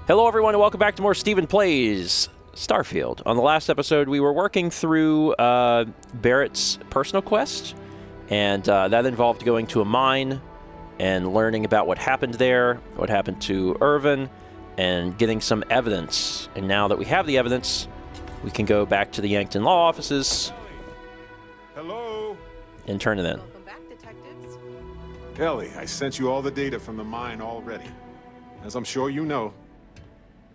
Hello, everyone, and welcome back to more Steven Plays Starfield. On the last episode, we were working through Barrett's personal quest, and that involved going to a mine and learning about what happened there, what happened to Irvin, and getting some evidence. And now that we have the evidence, we can go back to the Yankton Law offices. Hello? And turn it in. Welcome back, detectives. Ellie, I sent you all the data from the mine already. As I'm sure you know.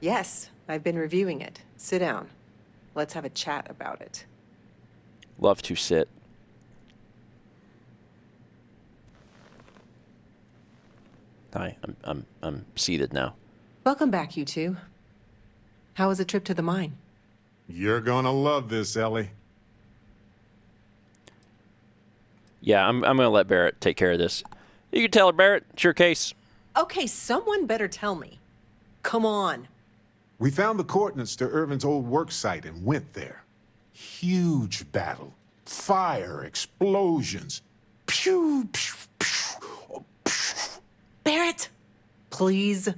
Yes, I've been reviewing it. Sit down. Let's have a chat about it. Love to sit. Hi, I'm seated now. Welcome back, you two. How was the trip to the mine? You're gonna love this, Ellie. Yeah, I'm gonna let Barrett take care of this. You can tell her, Barrett. It's your case. Okay, someone better tell me. Come on. We found the coordinates to Irvin's old work site and went there. Huge battle. Fire, explosions. Pew, pew, pew, pew. Barrett, please.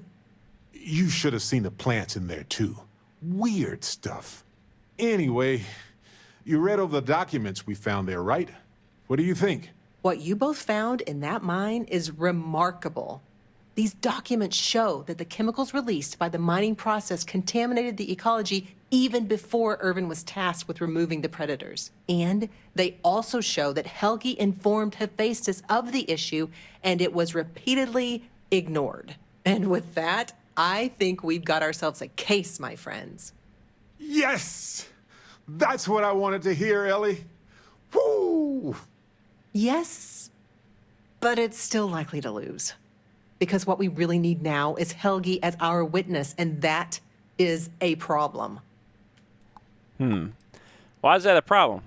You should have seen the plants in there, too. Weird stuff. Anyway, you read over the documents we found there, right? What do you think? What you both found in that mine is remarkable. These documents show that the chemicals released by the mining process contaminated the ecology even before Irvin was tasked with removing the predators. And they also show that Helgi informed Hephaestus of the issue, and it was repeatedly ignored. And with that, I think we've got ourselves a case, my friends. Yes! That's what I wanted to hear, Ellie. Woo! Yes, but it's still likely to lose. Because what we really need now is Helgi as our witness, and that is a problem. Why is that a problem?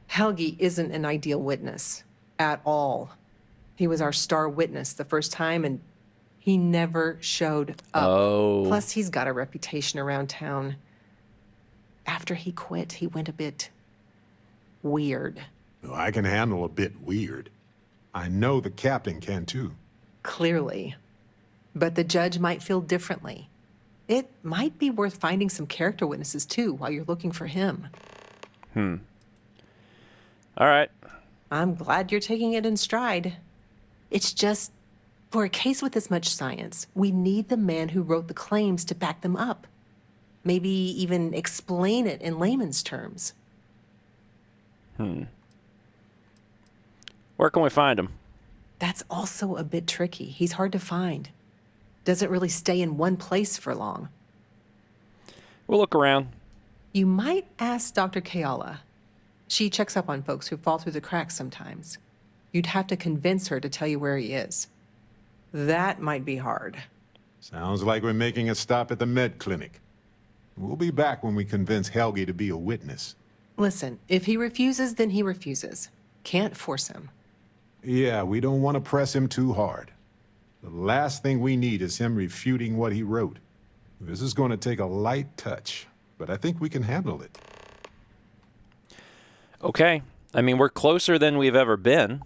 Helgi isn't an ideal witness at all. He was our star witness the first time, and he never showed up. Oh. Plus, he's got a reputation around town. After he quit, he went a bit weird. Well, I can handle a bit weird. I know the captain can, too. Clearly. But the judge might feel differently. It might be worth finding some character witnesses, too, while you're looking for him. All right. I'm glad you're taking it in stride. It's just, for a case with this much science, we need the man who wrote the claims to back them up. Maybe even explain it in layman's terms. Where can we find him? That's also a bit tricky. He's hard to find. Doesn't really stay in one place for long. We'll look around. You might ask Dr. Kayala. She checks up on folks who fall through the cracks sometimes. You'd have to convince her to tell you where he is. That might be hard. Sounds like we're making a stop at the med clinic. We'll be back when we convince Helgi to be a witness. Listen, if he refuses, then he refuses. Can't force him. Yeah, we don't want to press him too hard. The last thing we need is him refuting what he wrote. This is going to take a light touch, but I think we can handle it. Okay. I mean, we're closer than we've ever been,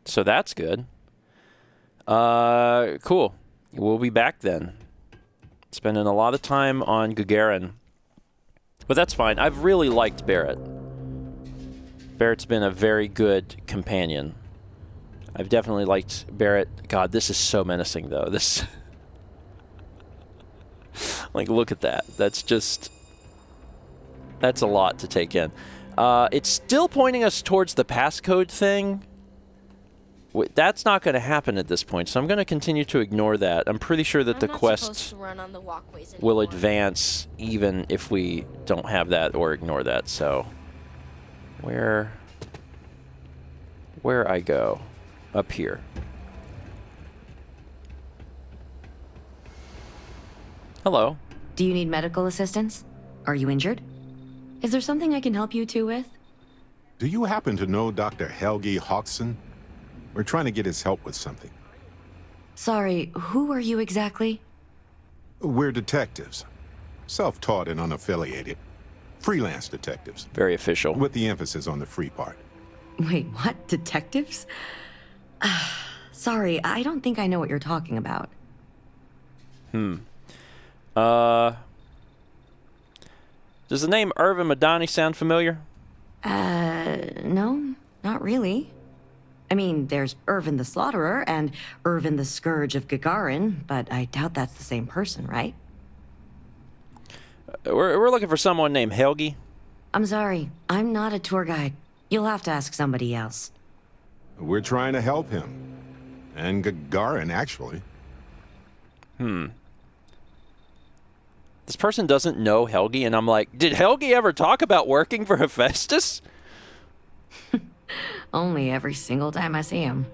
so that's good. Cool. We'll be back then. Spending a lot of time on Gagarin. But that's fine. I've really liked Barrett. Barrett's been a very good companion. I've definitely liked Barrett. God, this is so menacing, though. This... like, look at that. That's just... that's a lot to take in. It's still pointing us towards the passcode thing. That's not going to happen at this point, so I'm going to continue to ignore that. I'm pretty sure that the quest will advance even if we don't have that or ignore that. So, where I go? Up here. Hello. Do you need medical assistance? Are you injured? Is there something I can help you two with? Do you happen to know Dr. Helgi Hawkson? We're trying to get his help with something. Sorry, who are you exactly? We're detectives. Self-taught and unaffiliated. Freelance detectives. Very official. With the emphasis on the free part. Wait, what? Detectives? Sorry, I don't think I know what you're talking about. Does the name Irvin Madani sound familiar? No, not really. I mean, there's Irvin the Slaughterer and Irvin the Scourge of Gagarin, but I doubt that's the same person, right? We're looking for someone named Helgi. I'm sorry, I'm not a tour guide. You'll have to ask somebody else. We're trying to help him. And Gagarin, actually. This person doesn't know Helgi, and I'm like, did Helgi ever talk about working for Hephaestus? Only every single time I see him.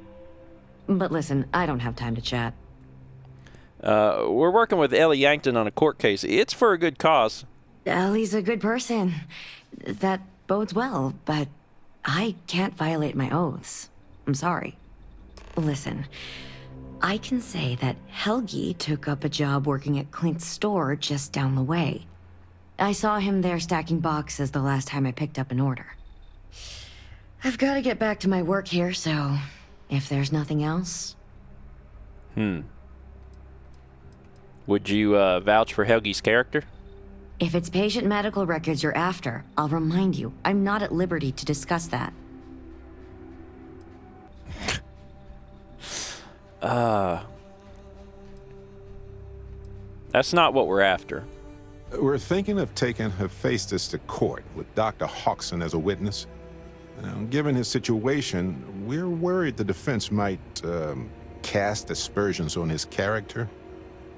But listen, I don't have time to chat. We're working with Ellie Yankton on a court case. It's for a good cause. Ellie's a good person. That bodes well, but I can't violate my oaths. I'm sorry. Listen, I can say that Helgi took up a job working at Clint's store just down the way. I saw him there stacking boxes the last time I picked up an order. I've got to get back to my work here, so if there's nothing else... Would you vouch for Helgi's character? If it's patient medical records you're after, I'll remind you, I'm not at liberty to discuss that. That's not what we're after. We're thinking of taking Hephaestus to court with Dr. Hodgson as a witness. Now, given his situation, we're worried the defense might cast aspersions on his character,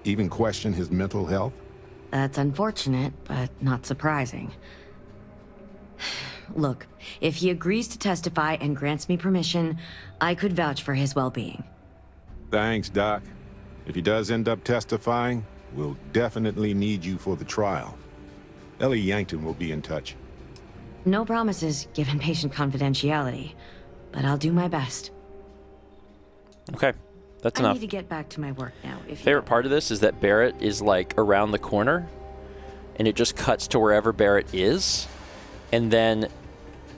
even question his mental health. That's unfortunate, but not surprising. Look, if he agrees to testify and grants me permission, I could vouch for his well-being. Thanks, Doc. If he does end up testifying, we'll definitely need you for the trial. Ellie Yankton will be in touch. No promises, given patient confidentiality, but I'll do my best. Okay, that's I enough. need to get back to my work now. If Favorite part of this is that Barrett is like around the corner, and it just cuts to wherever Barrett is, and then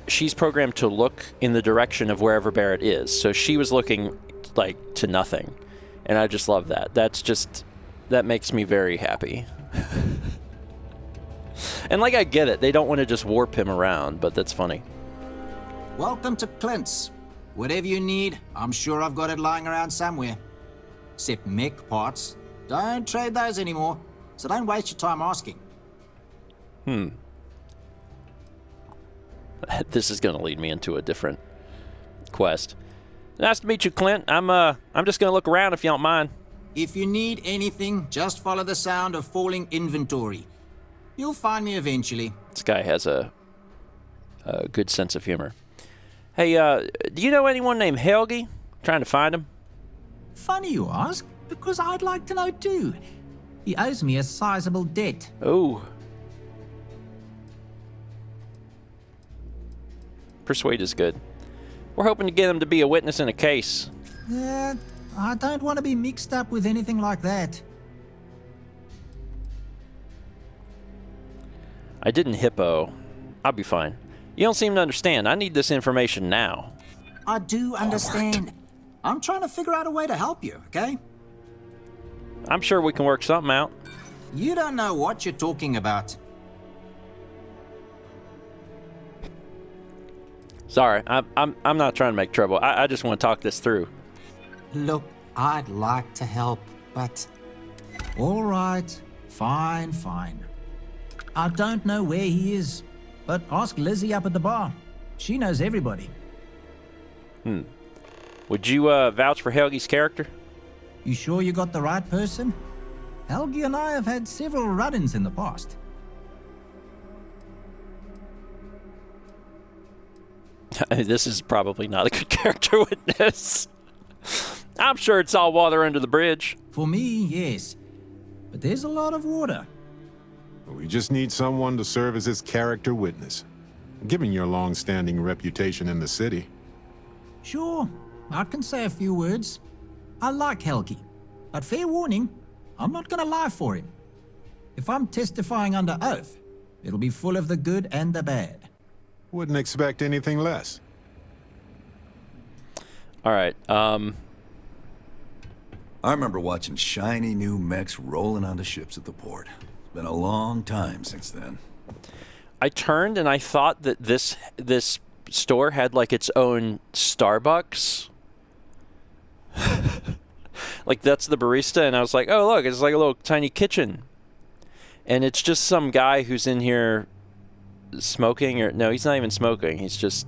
she's programmed to look in the direction of wherever Barrett is. So she was looking like to nothing, and I just love that. That makes me very happy. And like, I get it, they don't want to just warp him around, but that's funny. Welcome to Clint's. Whatever you need, I'm sure I've got it lying around somewhere. Except mech parts. Don't trade those anymore, so don't waste your time asking. This is going to lead me into a different quest. Nice to meet you, Clint. I'm just going to look around if you don't mind. If you need anything, just follow the sound of falling inventory. You'll find me eventually. This guy has a good sense of humor. Hey, do you know anyone named Helgi? Trying to find him? Funny you ask, because I'd like to know too. He owes me a sizable debt. Oh. Persuade is good. We're hoping to get him to be a witness in a case. I don't want to be mixed up with anything like that. I didn't hippo. I'll be fine. You don't seem to understand. I need this information now. I do understand. I'm trying to figure out a way to help you, okay? I'm sure we can work something out. You don't know what you're talking about. Sorry, I'm not trying to make trouble. I just want to talk this through. Look, I'd like to help, but... All right, fine. I don't know where he is, but ask Lizzie up at the bar. She knows everybody. Would you vouch for Helgi's character? You sure you got the right person? Helgi and I have had several run-ins in the past. This is probably not a good character witness. I'm sure it's all water under the bridge. For me, yes. But there's a lot of water. We just need someone to serve as his character witness, given your long-standing reputation in the city. Sure, I can say a few words. I like Helgi, but fair warning, I'm not gonna lie for him. If I'm testifying under oath, it'll be full of the good and the bad. Wouldn't expect anything less. All right. I remember watching shiny new mechs rolling onto ships at the port. It's been a long time since then. I turned and I thought that this store had like its own Starbucks. Like that's the barista, and I was like, oh look, it's like a little tiny kitchen. And it's just some guy who's in here smoking, or no, he's not even smoking. He's just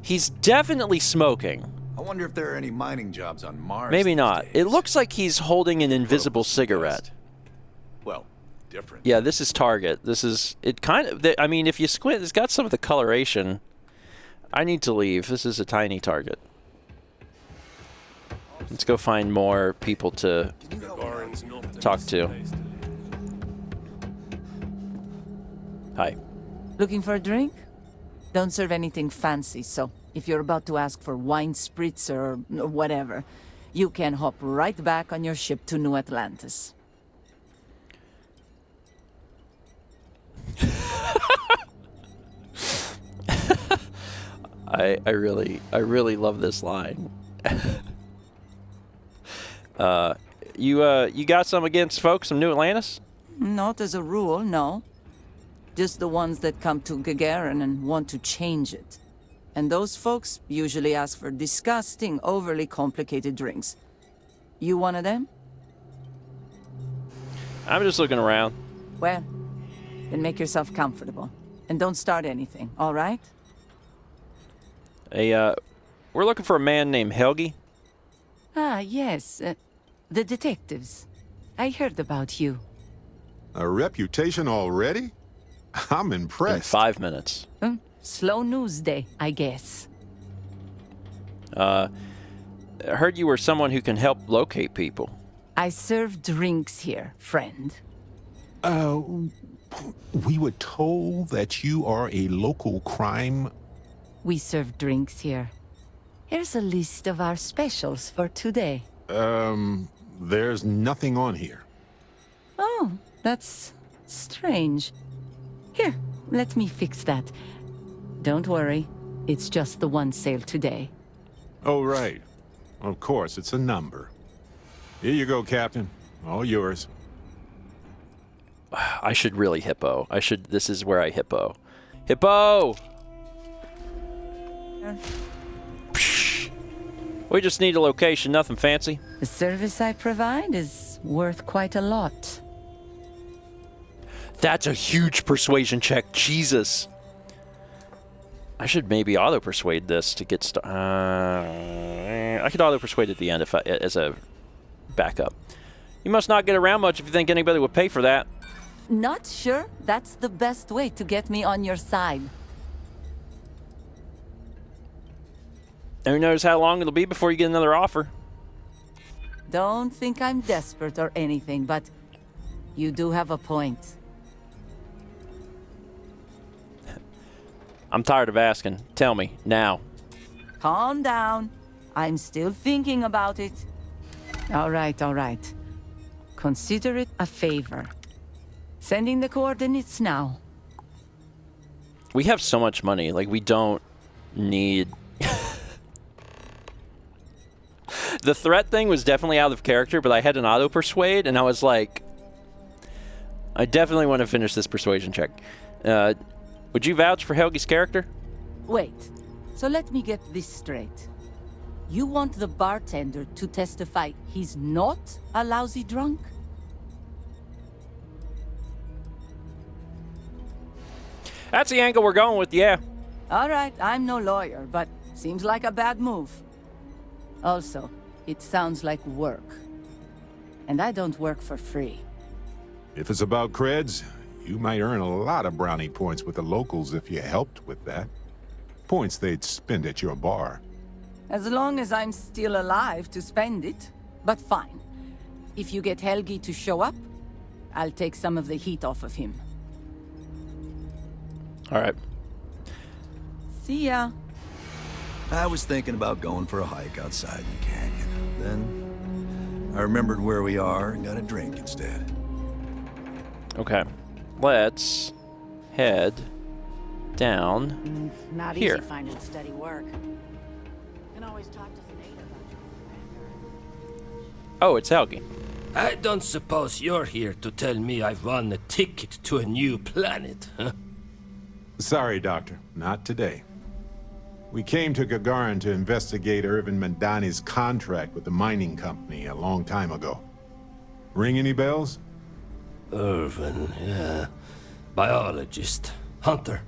he's definitely smoking. I wonder if there are any mining jobs on Mars. Maybe these not. days. It looks like he's holding an invisible cigarette. Well, different. Yeah, this is Target. This is it. Kind of. I mean, if you squint, it's got some of the coloration. I need to leave. This is a tiny Target. Let's go find more people to talk to. Hi. Looking for a drink? Don't serve anything fancy, so if you're about to ask for wine spritzer or whatever, you can hop right back on your ship to New Atlantis. I really love this line. You got some against folks from New Atlantis? Not as a rule, no. Just the ones that come to Gagarin and want to change it. And those folks usually ask for disgusting, overly complicated drinks. You one of them? I'm just looking around. Well, then make yourself comfortable. And don't start anything, all right? We're looking for a man named Helgi. Ah, yes. The detectives. I heard about you. A reputation already? I'm In impressed. 5 minutes. Slow news day, I guess. I heard you were someone who can help locate people. I serve drinks here, friend. We were told that you are a local crime. We serve drinks here. Here's a list of our specials for today. There's nothing on here. Oh, that's strange. Here, let me fix that. Don't worry, it's just the one sale today. Oh, right. Of course, it's a number. Here you go, Captain. All yours. I should really hippo. This is where I hippo. Hippo! We just need a location, nothing fancy. The service I provide is worth quite a lot. That's a huge persuasion check. Jesus. I should maybe auto-persuade this to get I could auto-persuade at the end as a backup. You must not get around much if you think anybody would pay for that. Not sure that's the best way to get me on your side. Who knows how long it'll be before you get another offer. Don't think I'm desperate or anything, but you do have a point. I'm tired of asking. Tell me, now. Calm down. I'm still thinking about it. All right. Consider it a favor. Sending the coordinates now. We have so much money. Like, we don't need... The threat thing was definitely out of character, but I had an auto-persuade, and I was like... I definitely want to finish this persuasion check. Would you vouch for Helgi's character? Wait, so let me get this straight. You want the bartender to testify he's not a lousy drunk? That's the angle we're going with, yeah. All right, I'm no lawyer, but seems like a bad move. Also, it sounds like work. And I don't work for free. If it's about creds, you might earn a lot of brownie points with the locals if you helped with that. Points they'd spend at your bar. As long as I'm still alive to spend it. But fine. If you get Helgi to show up, I'll take some of the heat off of him. All right. See ya. I was thinking about going for a hike outside in the canyon. Then I remembered where we are and got a drink instead. Okay. Let's head down Not here. easy finding steady work. Can always talk to the native. Oh, it's Helgi. I don't suppose you're here to tell me I've won a ticket to a new planet, huh? Sorry, Doctor. Not today. We came to Gagarin to investigate Irvin Mandani's contract with the mining company a long time ago. Ring any bells? Irvin, yeah. Biologist. Hunter.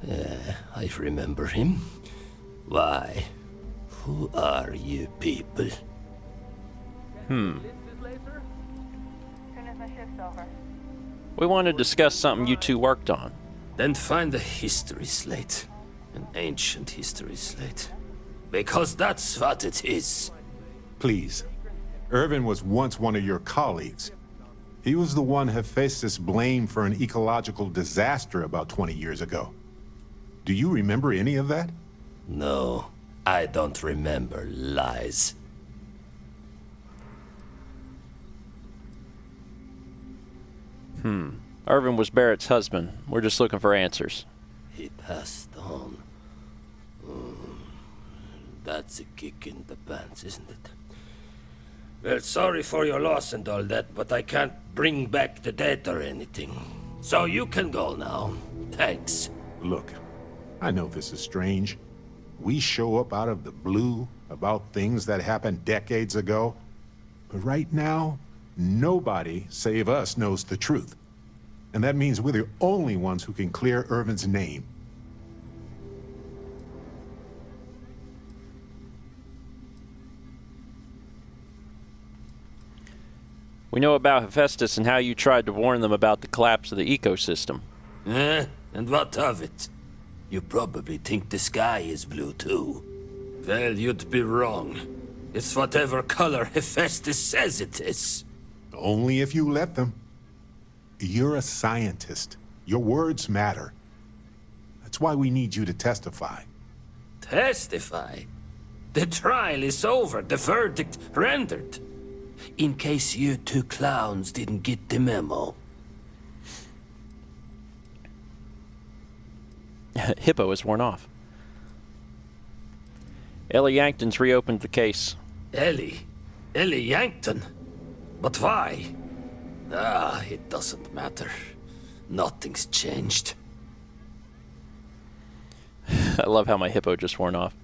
Yeah, I remember him. Why? Who are you people? We want to discuss something you two worked on. Then find a history slate. An ancient history slate. Because that's what it is. Please. Irvin was once one of your colleagues. He was the one Hephaestus blamed for an ecological disaster about 20 years ago. Do you remember any of that? No, I don't remember lies. Irvin was Barrett's husband. We're just looking for answers. He passed on. That's a kick in the pants, isn't it? Well, sorry for your loss and all that, but I can't bring back the dead or anything. So you can go now. Thanks. Look, I know this is strange. We show up out of the blue about things that happened decades ago. But right now, nobody save us knows the truth. And that means we're the only ones who can clear Irvin's name. We know about Hephaestus and how you tried to warn them about the collapse of the ecosystem. And what of it? You probably think the sky is blue too. Well, you'd be wrong. It's whatever color Hephaestus says it is. Only if you let them. You're a scientist. Your words matter. That's why we need you to testify. Testify? The trial is over, the verdict rendered. In case you two clowns didn't get the memo. Hippo is worn off. Ellie Yankton's reopened the case. Ellie Yankton? But why? It doesn't matter. Nothing's changed. I love how my hippo just worn off.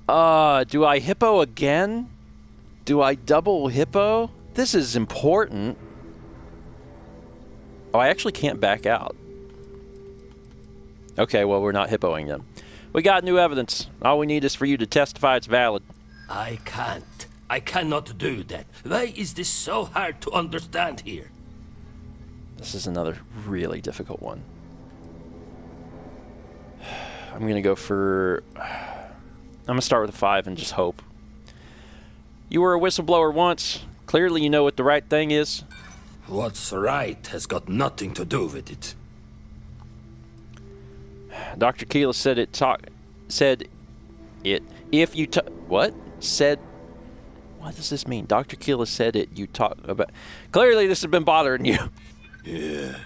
Do I hippo again? Do I double hippo? This is important. Oh, I actually can't back out. Okay, well, we're not hippoing them. We got new evidence. All we need is for you to testify it's valid. I can't. I cannot do that. Why is this so hard to understand here? This is another really difficult one. I'm going to go for... I'm going to start with a 5 and just hope. You were a whistleblower once. Clearly you know what the right thing is. What's right has got nothing to do with it. Dr. Keeler said it if you what? Said what does this mean? Dr. Keeler said it you talk about. Clearly this has been bothering you. Yeah.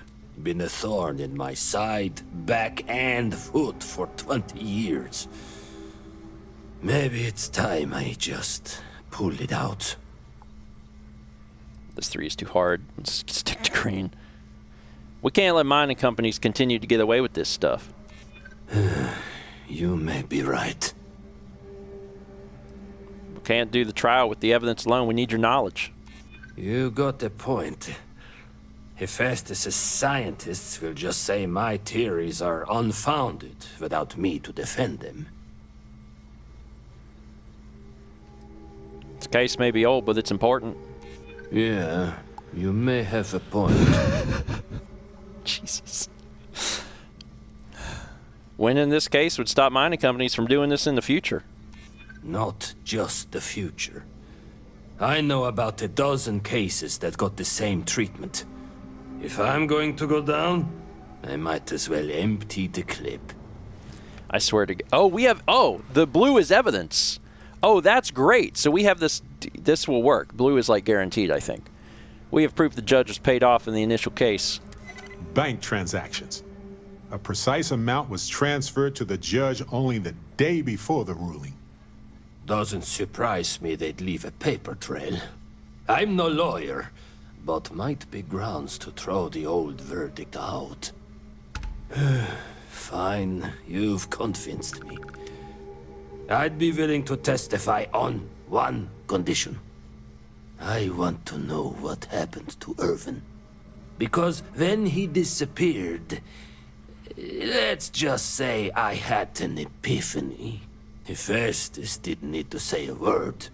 Been a thorn in my side, back and foot for 20 years. Maybe it's time I just pull it out. This 3 is too hard. Let's stick to green. We can't let mining companies continue to get away with this stuff. You may be right. We can't do the trial with the evidence alone. We need your knowledge. You got a point. Hephaestus' scientists will just say my theories are unfounded without me to defend them. This case may be old, but it's important. Yeah, you may have a point. Jesus. Winning this case would stop mining companies from doing this in the future. Not just the future. I know about a dozen cases that got the same treatment. If I'm going to go down, I might as well empty the clip. I swear to God. Oh, we have... Oh, the blue is evidence. Oh, that's great. So we have this... This will work. Blue is like guaranteed, I think. We have proof the judge was paid off in the initial case. Bank transactions. A precise amount was transferred to the judge only the day before the ruling. Doesn't surprise me they'd leave a paper trail. I'm no lawyer, but might be grounds to throw the old verdict out. Fine, you've convinced me. I'd be willing to testify on one condition. I want to know what happened to Irvin. Because when he disappeared, let's just say I had an epiphany. Hephaestus didn't need to say a word.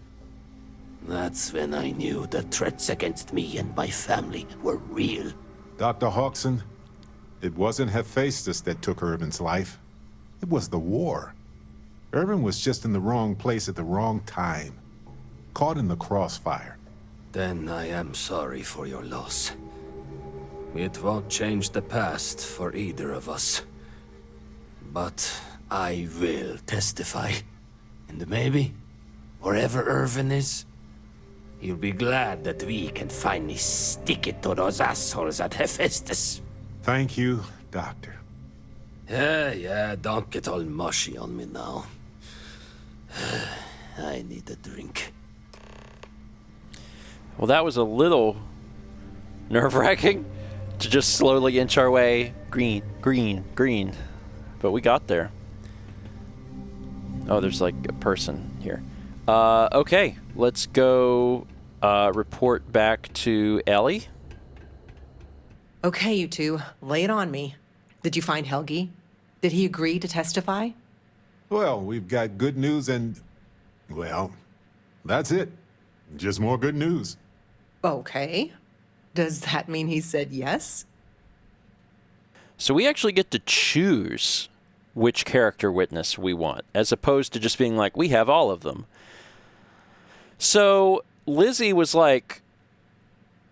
That's when I knew the threats against me and my family were real. Dr. Hawkson, it wasn't Hephaestus that took Irvin's life. It was the war. Irvin was just in the wrong place at the wrong time. Caught in the crossfire. Then I am sorry for your loss. It won't change the past for either of us. But I will testify. And maybe, wherever Irvin is, he'll be glad that we can finally stick it to those assholes at Hephaestus. Thank you, Doctor. Yeah, don't get all mushy on me now. I need a drink. Well, that was a little nerve-wracking to just slowly inch our way. Green, green, green. But we got there. Oh, there's like a person here. Okay, let's go report back to Ellie. Okay, you two, lay it on me. Did you find Helgi? Did he agree to testify? Well, we've got good news and, well, that's it. Just more good news. Okay. Does that mean he said yes? So we actually get to choose which character witness we want, as opposed to just being like, we have all of them. So Lizzie was like,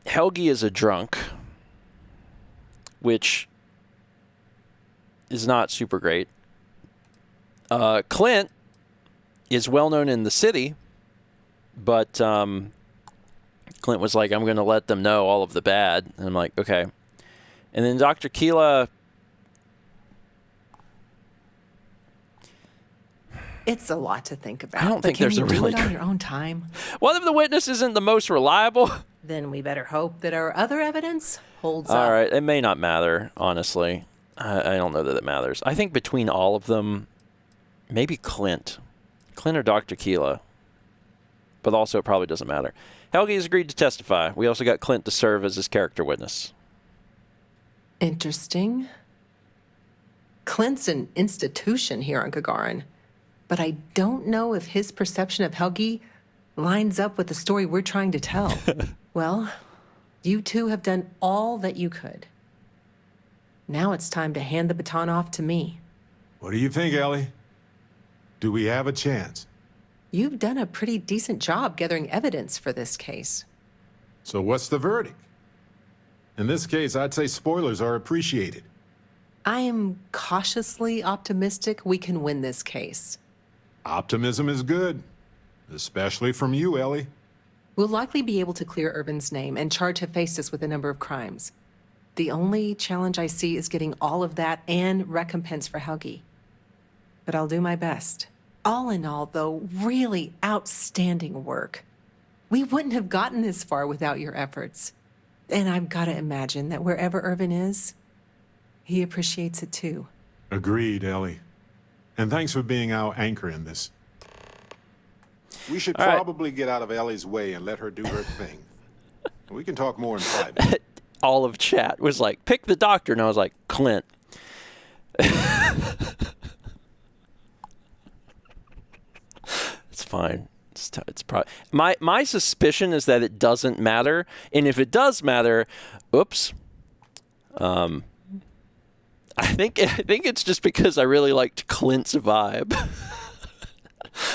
Helgi is a drunk, which is not super great. Clint is well known in the city, but Clint was like, I'm going to let them know all of the bad. And I'm like, okay. And then Dr. Keela... It's a lot to think about. I don't think there's a really Can you do it on your own time? One of the witness isn't the most reliable. Then we better hope that our other evidence holds up. All right, it may not matter, honestly. I don't know that it matters. I think between all of them, maybe Clint or Dr. Keela. But also, it probably doesn't matter. Helgi has agreed to testify. We also got Clint to serve as his character witness. Interesting. Clint's an institution here on Gagarin, but I don't know if his perception of Helgi lines up with the story we're trying to tell. Well, you two have done all that you could. Now it's time to hand the baton off to me. What do you think, Ellie? Do we have a chance? You've done a pretty decent job gathering evidence for this case. So what's the verdict? In this case, I'd say spoilers are appreciated. I am cautiously optimistic we can win this case. Optimism is good, especially from you, Ellie. We'll likely be able to clear Irvin's name and charge Hephaestus with a number of crimes. The only challenge I see is getting all of that and recompense for Helgi. But I'll do my best. All in all, though, really outstanding work. We wouldn't have gotten this far without your efforts. And I've got to imagine that wherever Irvin is, he appreciates it too. Agreed, Ellie. And thanks for being our anchor in this. We should All right. probably get out of Ellie's way and let her do her thing. We can talk more in private. All of chat was like, pick the doctor. And I was like, Clint. It's fine. It's probably my suspicion is that it doesn't matter, and if it does matter, oops. I think it's just because I really liked Clint's vibe.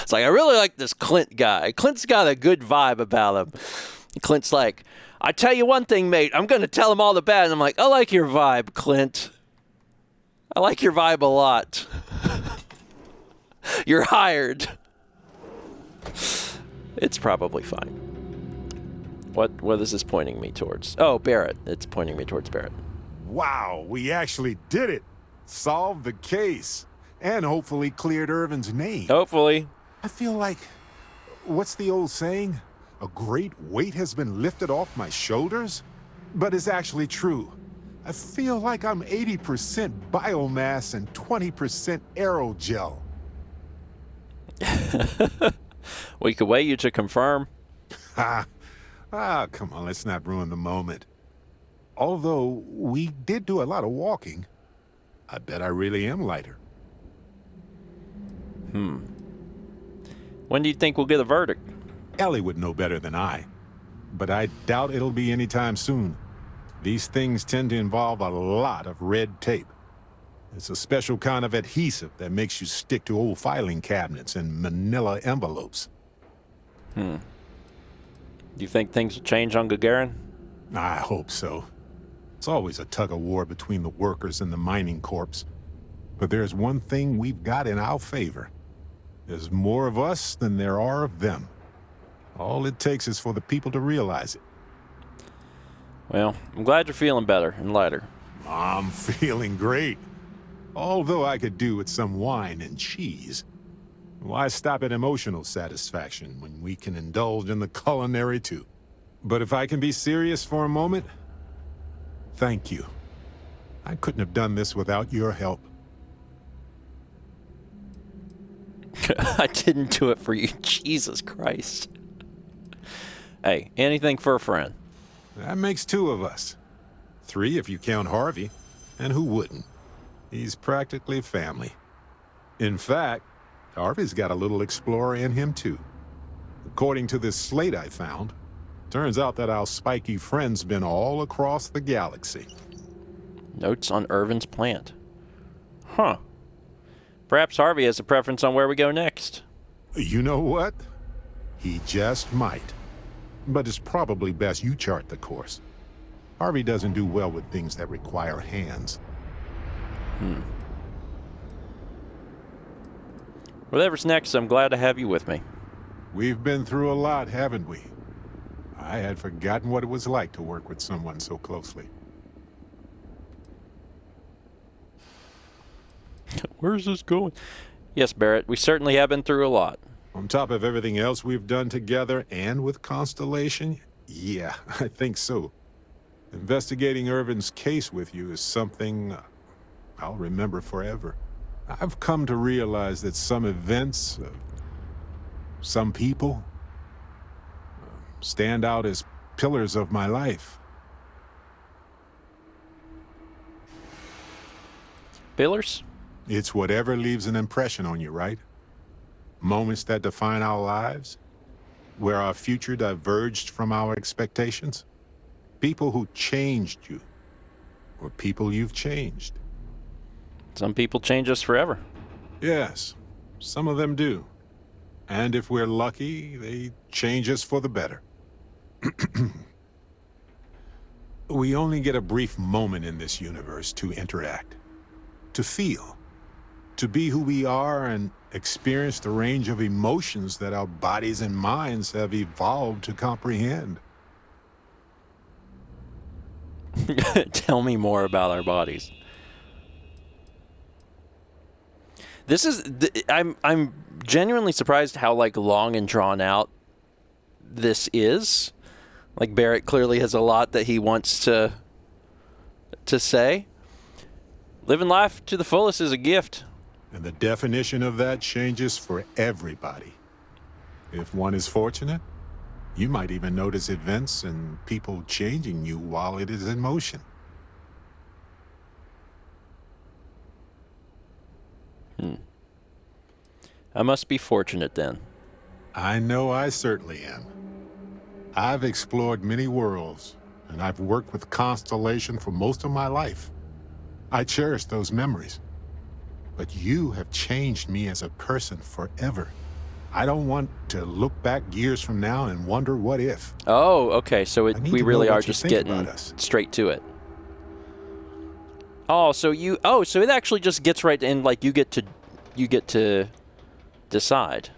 It's like I really like this Clint guy. Clint's got a good vibe about him. Clint's like, I tell you one thing, mate. I'm gonna tell him all the bad. And I'm like, I like your vibe, Clint. I like your vibe a lot. You're hired. It's probably fine. What is this pointing me towards? Oh, Barrett. It's pointing me towards Barrett. Wow, we actually did it. Solved the case. And hopefully cleared Irvin's name. Hopefully. I feel like, what's the old saying? A great weight has been lifted off my shoulders? But it's actually true. I feel like I'm 80% biomass and 20% aerogel. We could weigh you to confirm. Come on, let's not ruin the moment. Although we did do a lot of walking, I bet I really am lighter. When do you think we'll get a verdict? Ellie would know better than I, but I doubt it'll be anytime soon. These things tend to involve a lot of red tape. It's a special kind of adhesive that makes you stick to old filing cabinets and manila envelopes. Do you think things will change on Gagarin? I hope so. It's always a tug-of-war between the workers and the mining corps. But there's one thing we've got in our favor. There's more of us than there are of them. All it takes is for the people to realize it. Well, I'm glad you're feeling better and lighter. I'm feeling great. Although I could do with some wine and cheese. Why stop at emotional satisfaction when we can indulge in the culinary too? But if I can be serious for a moment, thank you. I couldn't have done this without your help. I didn't do it for you. Jesus Christ. Hey, anything for a friend. That makes two of us. Three if you count Harvey. And who wouldn't? He's practically family. In fact, Harvey's got a little explorer in him too. According to this slate I found, turns out that our spiky friend's been all across the galaxy. Notes on Irvin's plant. Huh. Perhaps Harvey has a preference on where we go next. You know what? He just might. But it's probably best you chart the course. Harvey doesn't do well with things that require hands. Whatever's next, I'm glad to have you with me. We've been through a lot, haven't we? I had forgotten what it was like to work with someone so closely. Where's this going? Yes, Barrett, we certainly have been through a lot. On top of everything else we've done together and with Constellation, yeah, I think so. Investigating Irvin's case with you is something I'll remember forever. I've come to realize that some events, some people, stand out as pillars of my life. Pillars? It's whatever leaves an impression on you, right? Moments that define our lives, where our future diverged from our expectations. People who changed you, or people you've changed. Some people change us forever. Yes, some of them do. And if we're lucky, they change us for the better. We only get a brief moment in this universe to interact, to feel, to be who we are and experience the range of emotions that our bodies and minds have evolved to comprehend. Tell me more about our bodies. This is I'm genuinely surprised how like long and drawn out this is. Like Barrett clearly has a lot that he wants to say. Living life to the fullest is a gift. And the definition of that changes for everybody. If one is fortunate, you might even notice events and people changing you while it is in motion. I must be fortunate then. I know I certainly am. I've explored many worlds, and I've worked with Constellation for most of my life. I cherish those memories. But you have changed me as a person forever. I don't want to look back years from now and wonder what if. Oh, okay. So we really are just getting straight to it. Oh, so it actually just gets right in. Like you get to decide.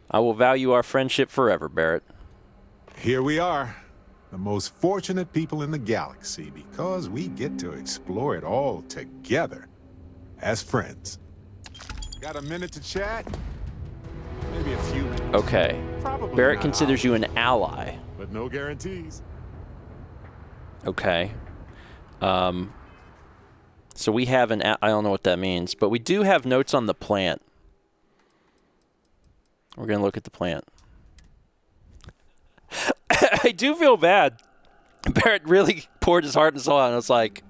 I will value our friendship forever, Barrett. Here we are, the most fortunate people in the galaxy, because we get to explore it all together as friends. Got a minute to chat? Maybe a few minutes. Okay. Probably Barrett not considers you ours, an ally. but no guarantees. Okay. So we have I don't know what that means, but we do have notes on the plant. We're going to look at the plant. I do feel bad. Barrett really poured his heart and soul out, and I was like,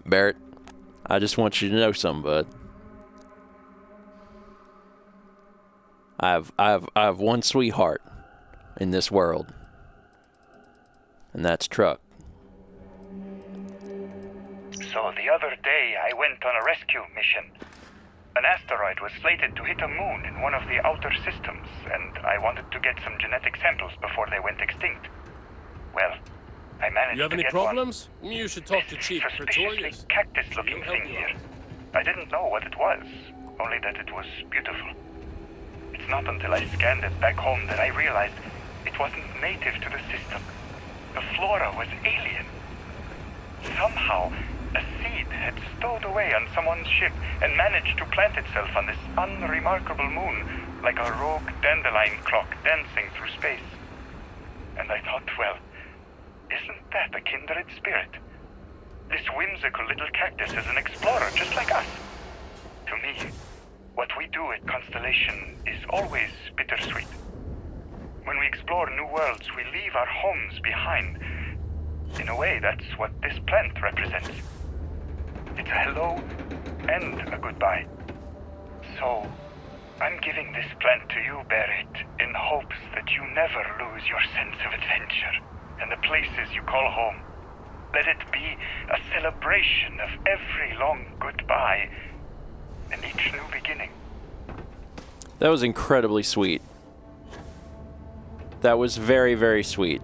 Barrett, I just want you to know something, bud. I have one sweetheart in this world, and that's Truck. So the other day, I went on a rescue mission. An asteroid was slated to hit a moon in one of the outer systems, and I wanted to get some genetic samples before they went extinct. Well, I managed You have to any get problems? You should talk to this Chief suspiciously Pretorius. cactus-looking He'll help thing you here. out. I didn't know what it was, only that it was beautiful. It's not until I scanned it back home that I realized it wasn't native to the system. The flora was alien. Somehow, a seed had stowed away on someone's ship and managed to plant itself on this unremarkable moon like a rogue dandelion clock dancing through space. And I thought, well, isn't that a kindred spirit? This whimsical little cactus is an explorer just like us. To me, what we do at Constellation is always bittersweet. When we explore new worlds, we leave our homes behind. In a way, that's what this plant represents. It's a hello and a goodbye. So, I'm giving this plant to you, Barrett, in hopes that you never lose your sense of adventure and the places you call home. Let it be a celebration of every long goodbye and each new beginning. That was incredibly sweet. That was very, very sweet.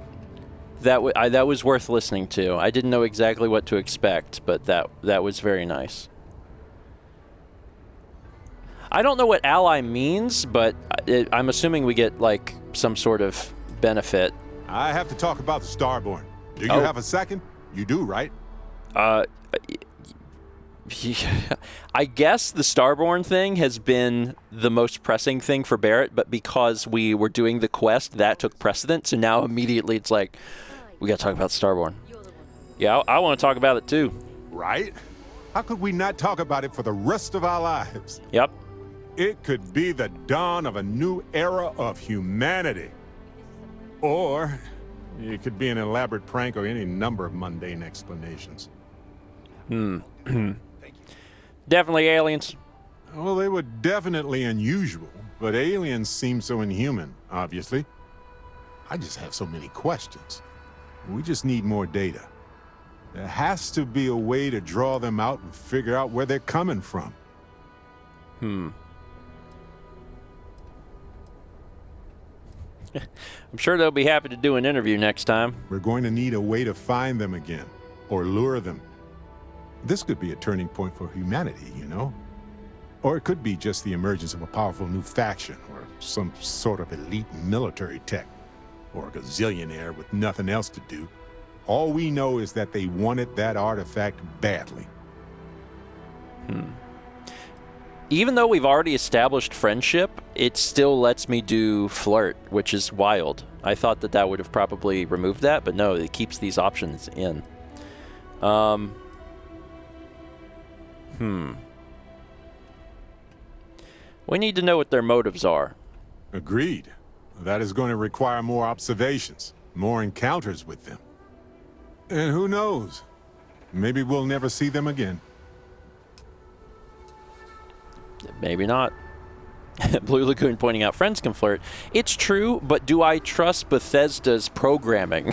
That was worth listening to. I didn't know exactly what to expect, but that was very nice. I don't know what ally means, but I'm assuming we get like some sort of benefit. I have to talk about the Starborn. Do you Oh. have a second? You do, right? I guess the Starborn thing has been the most pressing thing for Barrett, but because we were doing the quest, that took precedent. So now immediately it's like, we got to talk about Starborn. Yeah, I want to talk about it too. Right? How could we not talk about it for the rest of our lives? Yep. It could be the dawn of a new era of humanity. Or it could be an elaborate prank or any number of mundane explanations. Definitely aliens. Well, they were definitely unusual, but aliens seem so inhuman, obviously. I just have so many questions. We just need more data. There has to be a way to draw them out and figure out where they're coming from. I'm sure they'll be happy to do an interview next time. We're going to need a way to find them again, or lure them. This could be a turning point for humanity, you know? Or it could be just the emergence of a powerful new faction, or some sort of elite military tech, or a gazillionaire with nothing else to do. All we know is that they wanted that artifact badly. Even though we've already established friendship, it still lets me do flirt, which is wild. I thought that would have probably removed that, but no, it keeps these options in. We need to know what their motives are. Agreed. That is going to require more observations, more encounters with them. And who knows? Maybe we'll never see them again. Maybe not. Blue Lagoon pointing out friends can flirt. It's true, but do I trust Bethesda's programming?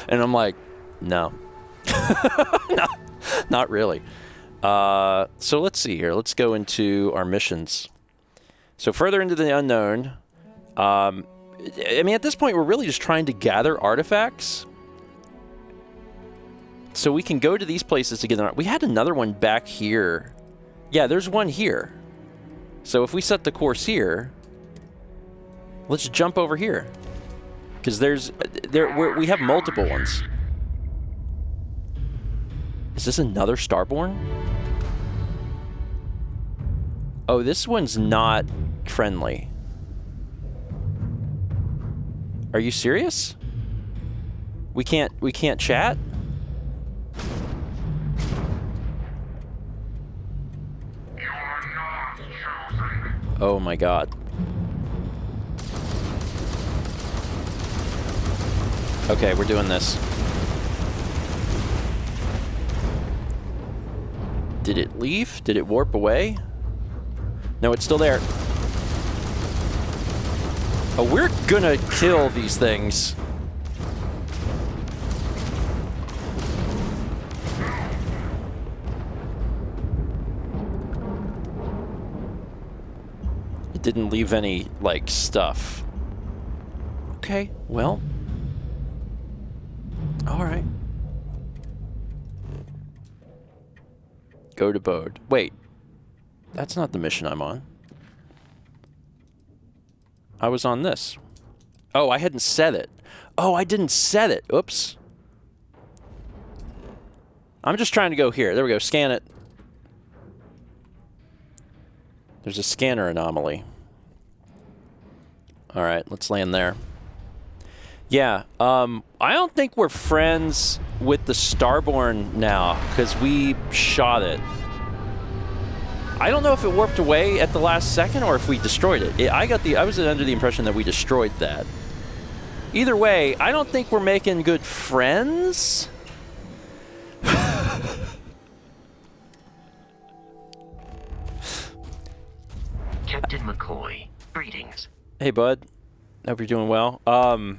And I'm like, no. No, not really. So let's see here. Let's go into our missions. So further into the unknown. I mean, at this point, we're really just trying to gather artifacts. So we can go to these places to get them. We had another one back here. Yeah, there's one here. So if we set the course here, let's jump over here. Because we have multiple ones. Is this another Starborn? Oh, this one's not friendly. Are you serious? We can't chat? Oh my god. Okay, we're doing this. Did it leave? Did it warp away? No, it's still there. Oh, we're gonna kill these things. It didn't leave any, like, stuff. Okay, well. Alright. Go to Bode. Wait. That's not the mission I'm on. I was on this. Oh, I hadn't set it. Oh, I didn't set it. Oops. I'm just trying to go here. There we go. Scan it. There's a scanner anomaly. All right, let's land there. Yeah, I don't think we're friends with the Starborn now because we shot it. I don't know if it warped away at the last second or if we destroyed it. I was under the impression that we destroyed that. Either way, I don't think we're making good friends. Captain McCoy, greetings. Hey, bud. Hope you're doing well. Oh,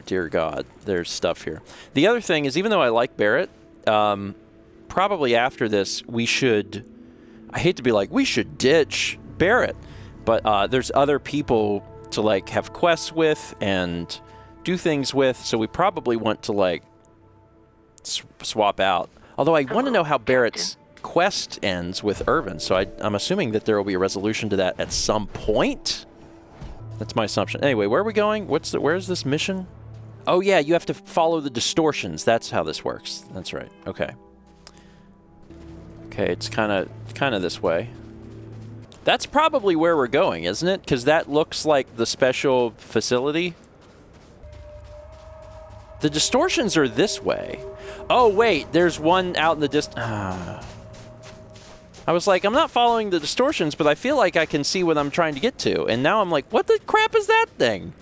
dear God. There's stuff here. The other thing is, even though I like Barrett, probably after this, we should... I hate to be like, we should ditch Barrett. But there's other people to, like, have quests with and do things with, so we probably want to, like, swap out. Although I want to know how Barrett's quest ends with Irvin, so I'm assuming that there will be a resolution to that at some point. That's my assumption. Anyway, where are we going? Where's this mission? Oh yeah, you have to follow the distortions. That's how this works. That's right. Okay. Okay, it's kind of this way. That's probably where we're going, isn't it? Because that looks like the special facility. The distortions are this way. Oh wait, there's one out in the distance. I was like, I'm not following the distortions, but I feel like I can see what I'm trying to get to. And now I'm like, what the crap is that thing?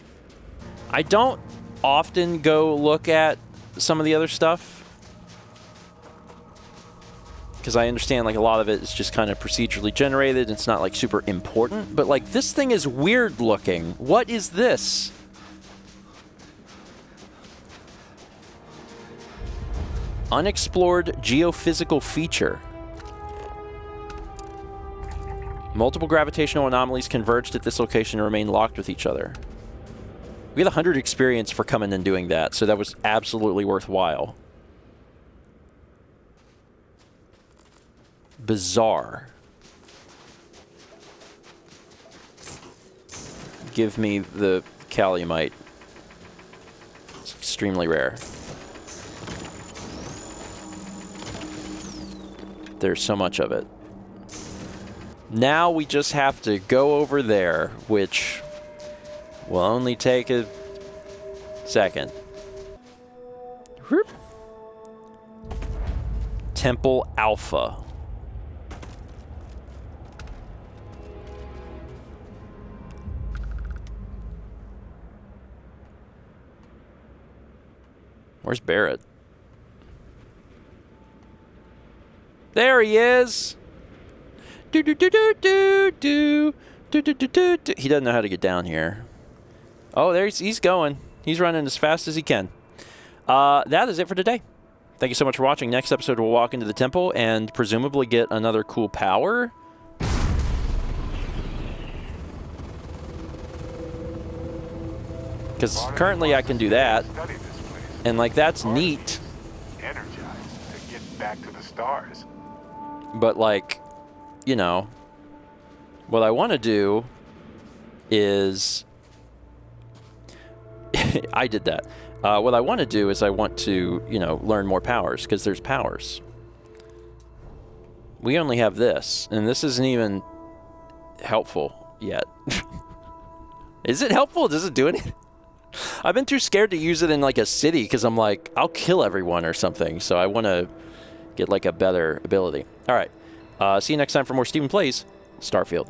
I don't often go look at some of the other stuff, because I understand, like, a lot of it is just kind of procedurally generated. It's not, like, super important. But, like, this thing is weird looking. What is this? Unexplored geophysical feature. Multiple gravitational anomalies converged at this location and remain locked with each other. We had 100 experience for coming and doing that, so that was absolutely worthwhile. Bizarre. Give me the Kaliumite. It's extremely rare. There's so much of it. Now we just have to go over there, which will only take a second. Whoop. Temple Alpha. Where's Barrett? There he is. Do do do do do do do do do do. He doesn't know how to get down here. Oh, there he's going. He's running as fast as he can. That is it for today. Thank you so much for watching. Next episode, we'll walk into the temple and presumably get another cool power. Because currently I can do that. And, like, that's neat. Energized to get back to the stars. But, like, you know, what I want to do is... I did that. What I want to do is I want to, you know, learn more powers, because there's powers. We only have this, and this isn't even helpful yet. Is it helpful? Does it do anything? I've been too scared to use it in like a city because I'm like, I'll kill everyone or something. So I want to get like a better ability. All right. See you next time for more Stephen Plays Starfield.